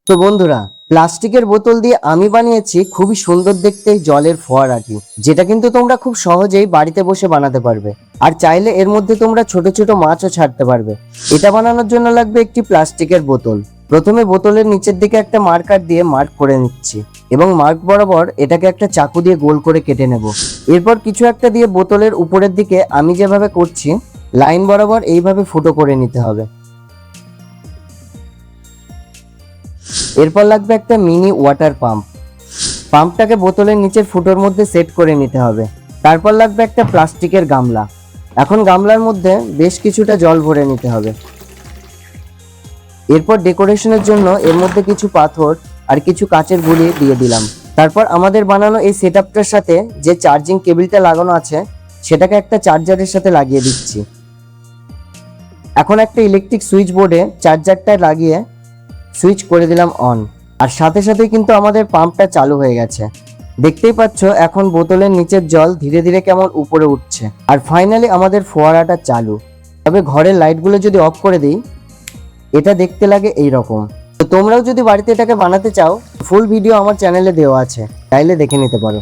তো বন্ধুরা, প্লাস্টিকের বোতল দিয়ে আমি বানিয়েছি খুবই সুন্দর দেখতে এই জলের ফোয়ারাটি, যেটা কিন্তু তোমরা খুব সহজেই বাড়িতে বসে বানাতে পারবে। আর চাইলে এর মধ্যে তোমরা ছোট ছোট মাছও ছাড়তে পারবে। এটা বানানোর জন্য লাগবে একটি প্লাস্টিকের বোতল। প্রথমে বোতলের নিচের দিকে একটা মার্কার দিয়ে মার্ক করে নিচ্ছি এবং মার্ক বরাবর এটাকে একটা চাকু দিয়ে গোল করে কেটে নেব। এরপর কিছু একটা দিয়ে বোতলের উপরের দিকে আমি যেভাবে করছি লাইন বরাবর এইভাবে ফুটো করে নিতে হবে। এরপর লাগবে একটা মিনি ওয়াটার পাম্প। পাম্পটাকে বোতলের নিচের ফুটোর মধ্যে সেট করে নিতে হবে। তারপর লাগবে একটা প্লাস্টিকের গামলা। এখন গামলার মধ্যে বেশ কিছুটা জল ভরে নিতে হবে। এরপর ডেকোরেশনের জন্য এর মধ্যে কিছু পাথর আর কিছু কাচের গুঁড়ি দিয়ে দিলাম। তারপর আমাদের বানানো এই সেটআপটার সাথে যে চার্জিং কেবিলটা লাগানো আছে সেটাকে একটা চার্জারের সাথে লাগিয়ে দিচ্ছি। এখন একটা ইলেকট্রিক সুইচ বোর্ডে চার্জারটা লাগিয়ে সুইচ করে দিলাম অন। আর সাথে সাথে কিন্তু আমাদের পাম্পটা চালু হয়ে গেছে। দেখতেই পাচ্ছ এখন বোতলের নিচের জল ধীরে ধীরে কেমন উপরে উঠছে। আর ফাইনালি আমাদের ফোয়ারাটা চালু। তবে ঘরের লাইটগুলো যদি অফ করে দিই এটা দেখতে লাগে এই রকম। তো তোমরাও যদি বাড়িতে এটাকে বানাতে চাও ফুল ভিডিও আমার চ্যানেলে দেওয়া আছে, চাইলে দেখে নিতে পারো।